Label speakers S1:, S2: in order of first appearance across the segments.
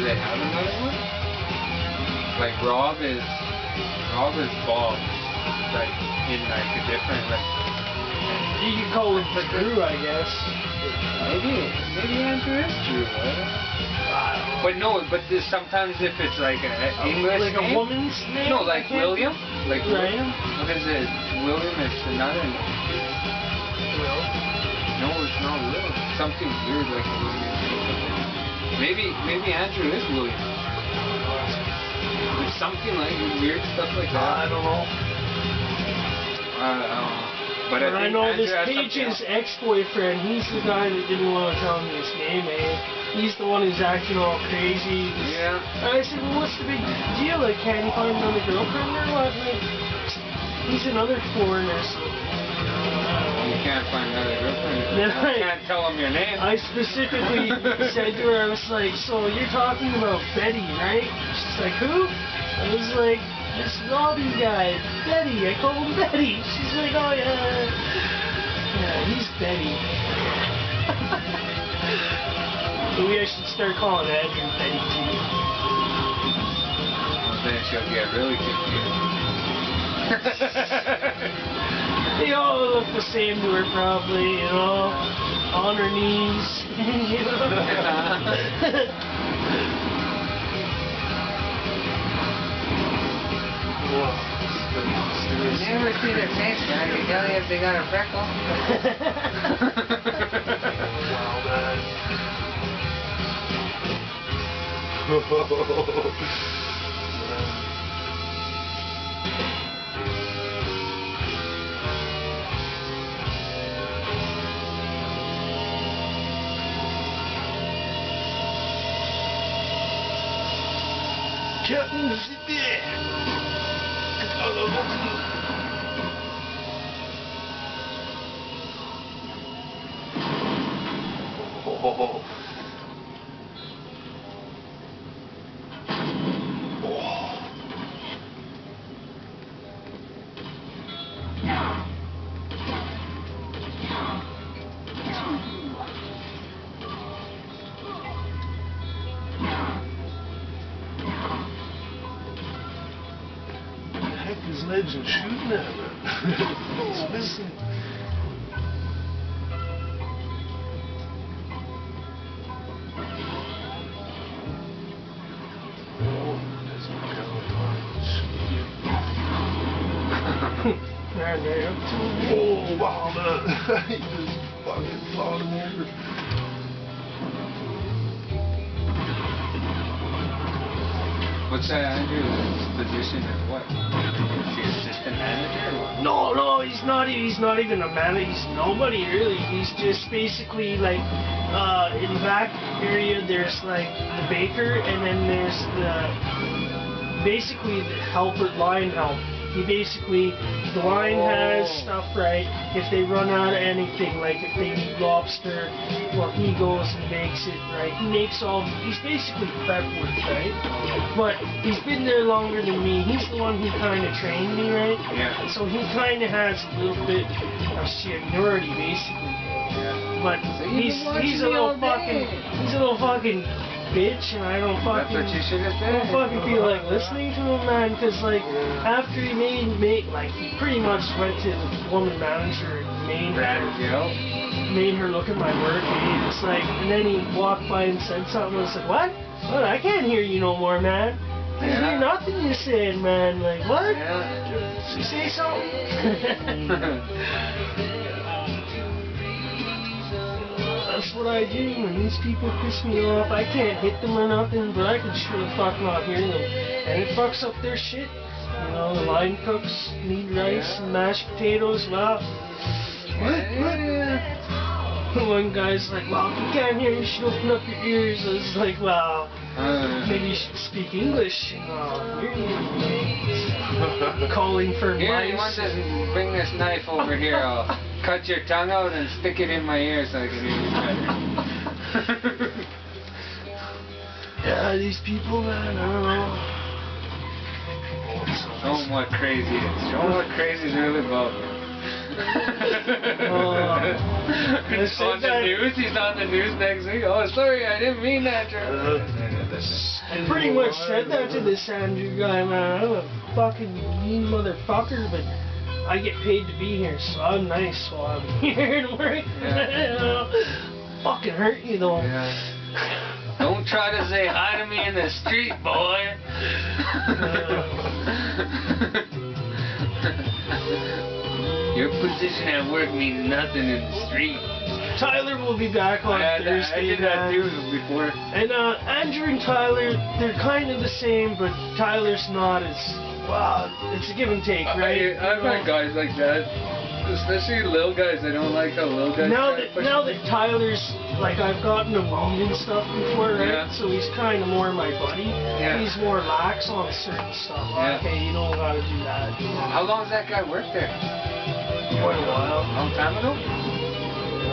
S1: they have another one? Like Rob is Bob, like in like a different like.
S2: You could call him Drew, I guess.
S1: Maybe Andrew is Drew, right? But no, but sometimes if it's like an English
S2: like
S1: name,
S2: a woman's name?
S1: no, like William, like
S2: William.
S1: What is it? William is another name.
S2: Will.
S1: No, it's not Will. Something weird like a William. Maybe Andrew is William. It's something like weird stuff like that.
S2: I don't know.
S1: But I
S2: know
S1: Andrew
S2: this
S1: has
S2: Paige's
S1: something
S2: ex-boyfriend, he's the guy that didn't want to tell me his name, eh? He's the one who's acting all crazy.
S1: Yeah.
S2: And I said, well, what's the big deal? Like, can't you find another girlfriend or what? Like, he's another foreigner, so...
S1: You can't find another girlfriend. You can't tell him your name.
S2: I specifically said to her, I was like, so you're talking about Betty, right? She's like, who? I was like, this Robbie guy, Betty. I call him Betty. She's like, oh yeah. Yeah, he's Betty. Maybe I should start calling Andrew Betty too.
S1: Well, then she'll get really confused.
S2: They all look the same to her probably, you know. On her knees. You know?
S1: You never see their face, man. I can tell you if they got a freckle.
S2: Wow, man. Captain Zippy! Oh. His legs are shooting at him. He's missing. Oh, there's my Oh, wow, man. He just fucking plowed him over.
S1: What's Andrew's position and what? Is he assistant manager or what?
S2: No, he's not even a manager. He's nobody really. He's just basically like in the back area there's like the baker and then there's basically the helper, line help. He basically, the line has stuff, right? If they run out of anything, like if they need lobster, well, he goes and makes it, right? He makes he's basically prep work, right? But he's been there longer than me. He's the one who kind of trained me, right?
S1: Yeah.
S2: So he kind of has a little bit of seniority, basically.
S1: Yeah.
S2: But
S1: so
S2: he's a little fucking bitch, and I don't fucking,
S1: That's what you should have said.
S2: I don't fucking feel like listening to him, man, because like after he made like he pretty much went to the woman manager and made her look at my work, and it's like, and then he walked by and said something, and I was like, what? I can't hear you no more, man. I can't hear nothing you're saying, man. Like, what? Did you say something? That's what I do when these people piss me off. I can't hit them or nothing, but I can sure the fuck not hear them. And it fucks up their shit. You know, the line cooks need rice and mashed potatoes. Wow. What? One guy's like, well, if you can't hear me, you should open up your ears. I was like, well, maybe you should speak English. Calling for
S1: Here,
S2: mice.
S1: you want to bring this knife over here? I'll cut your tongue out and stick it in my ear so I can hear you better.
S2: Yeah, these people, man, I don't know.
S1: Show them what crazy is. Show them what crazy is really about. It's on the news. He's on the news next week. Oh, sorry, I didn't mean that.
S2: I pretty much said that to this Andrew guy, man. I'm a fucking mean motherfucker, but I get paid to be here, so I'm nice while I'm here to work. Yeah. Fucking hurt you though.
S1: Yeah. Don't try to say hi to me in the street, boy. Your position at work means nothing in the street.
S2: Tyler will be back on Thursday.
S1: I did that too before.
S2: And Andrew and Tyler, they're kind of the same, but Tyler's not as, well, it's a give and take, right?
S1: I've had guys like that. Especially little guys. I don't like how little guys.
S2: Now that Tyler's, like, I've gotten him weed and stuff before, right? Yeah. So he's kind of more my buddy. Yeah. He's more lax on certain stuff. Yeah. Okay, you don't gotta do that.
S1: How long has that guy worked there?
S2: Quite a while.
S1: A long time ago?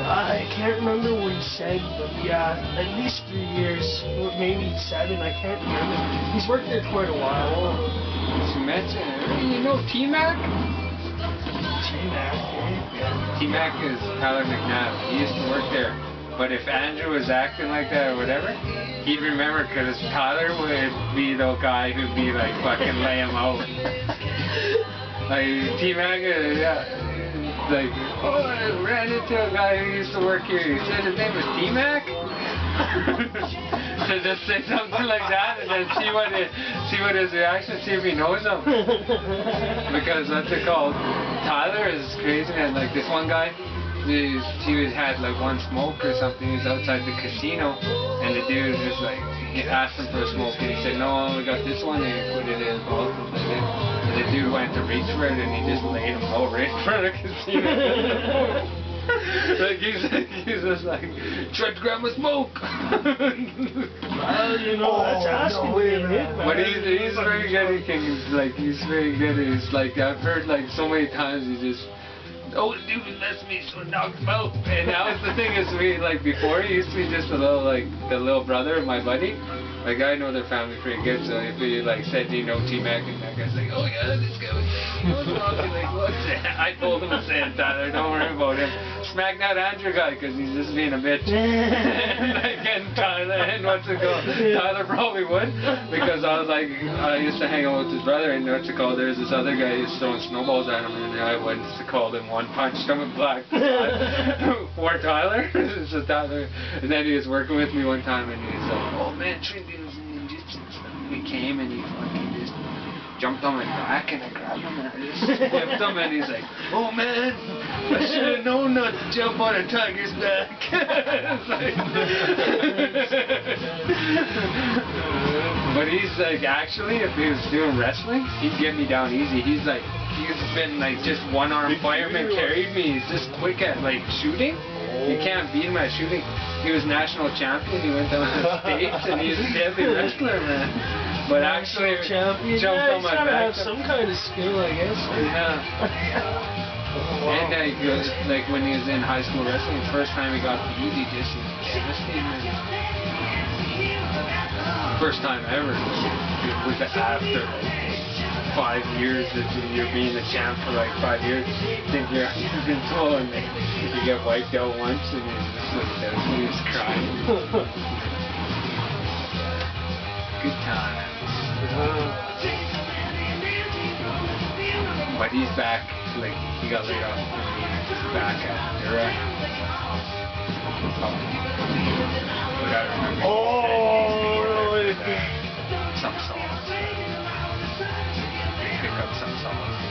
S2: I can't remember what he said, but yeah, at least 3 years, or maybe 7. I can't remember. He's worked there quite a while.
S1: You mentioned, you know T-Mac? T-Mac is Tyler McNabb. He used to work there. But if Andrew was acting like that or whatever, he'd remember because Tyler would be the guy who'd be like fucking lay him out. Like T-Mac, yeah. Like, oh, I ran into a guy who used to work here. He said his name was T-Mac. To just say something like that and then see what his reaction, see if he knows him. Because what's it called? Tyler is crazy, man. Like this one guy, he had like one smoke or something. He was outside the casino, and the dude was like, he asked him for a smoke, and he said, "No, I only got this one," and he put it in his mouth. And the dude went to reach for it, and he just laid him over right in front of the casino. Like he's just like, tried to grab my smoke.
S2: Well, you know, that's asking for it, man.
S1: But he's very good. He's very good. He's like, I've heard like so many times he just, oh, the dude left me so knocked him out. And now the thing is, we like before he used to be just a little like the little brother of my buddy. Like I know their family pretty good, so if he like said, you know, T-Mac, and that guy's like, oh yeah, this guy was saying, what's wrong? He's like, what's that? I told him to say it, Tyler, don't worry about him. Smack that Andrew guy, because he's just being a bitch. And Tyler, and what's it called? Tyler probably would, because I was like, I used to hang out with his brother, and what's it called? There's this other guy who's throwing snowballs at him, and I went to call him one punched him with black for Tyler. So Tyler, and then he was working with me one time, and he's like, oh man, Trinity was in ninjutsu and stuff. And he came and he fucking just jumped on my back and I grabbed him and I just whipped him and he's like, oh man, I should have known not to jump on a tiger's back. But he's like, actually, if he was doing wrestling, he'd get me down easy. He's like, he's been like just one-arm fireman carried me. He's just quick at like shooting. You can't beat him at shooting. He was national champion. He went down to the States and he's a deadly wrestler, man. But actually, jumped on my back.
S2: Have some kind of skill, I guess.
S1: Yeah. And like when he was in high school wrestling, the first time he got beat, he just was devastated. First time ever. It was after 5 years that you're being the champ for like 5 years. You think you're invincible and you get wiped out once and you're just like devastated, just crying. Good times. But he's back, like he got laid off and he's back at Dura. But I remember some songs. Pick up some songs.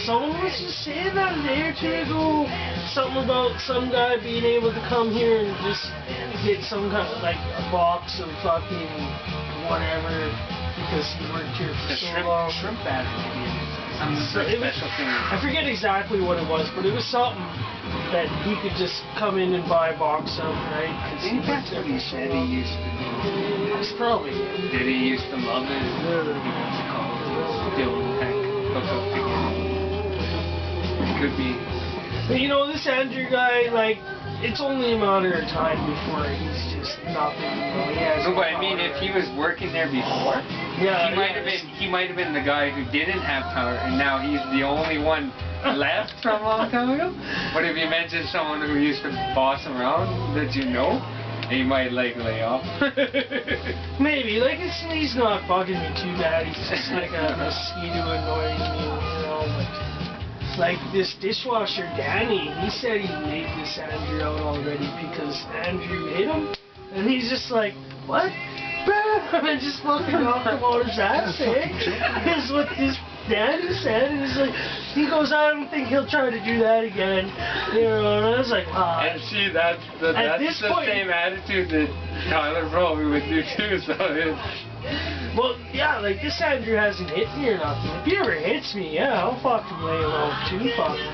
S2: Someone was just saying that a day or two ago. Something about some guy being able to come here and just get some kind of like a box of fucking whatever because he worked here for so long.
S1: Shrimp batter, maybe. Some special thing.
S2: I forget exactly what it was, but it was something that he could just come in and buy a box of, right?
S1: I think that's what he said he used to do.
S2: It's probably.
S1: Did he used to love it? What's it called? Still, heck, hook up together. It could be.
S2: But you know, this Andrew guy, like, it's only a matter of time before he's just nothing. You know,
S1: no, but I mean, if he was working there before, he might have been the guy who didn't have power, and now he's the only one left from a long time ago. But if you mention someone who used to boss him around that you know, he might like lay off.
S2: Maybe, like he's not bugging me too bad. He's just like a mosquito annoying me, you know. Like this dishwasher Danny, he said he laid this Andrew out already because Andrew hit him, and he's just like, what? And just fucking off the motor's ass, eh? Is what this Danny said, and he's like, he goes, I don't think he'll try to do that again, you know, and I was like, ah.
S1: And see, that's the same attitude that Tyler probably would do too, so
S2: well, yeah, like this Andrew hasn't hit me or nothing. If he ever hits me, yeah, I'll fucking lay him out too, fucking.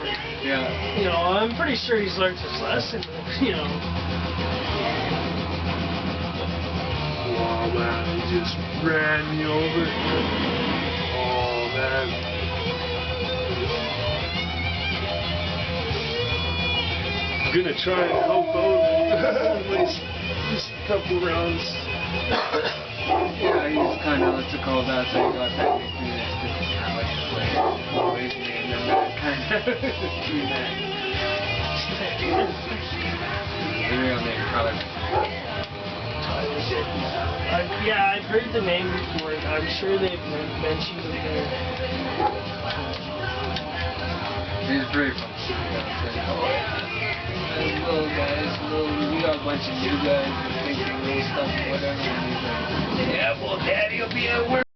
S1: yeah.
S2: You know, I'm pretty sure he's learned his lesson, you know.
S3: Oh man, he just ran me over. Oh man. I'm gonna try and help out this couple rounds.
S1: Yeah, he's kind of, what's it called, that's how you got that nickname, it's because he's kind of like the boys name and that kind of between that. The real name, Tyler.
S2: Yeah, I've heard the name before. I'm sure they've mentioned it there.
S1: He's pretty fun. Little guys, we got a bunch of new guys that think they know stuff, whatever, and he's like, yeah, well, Daddy will be at work.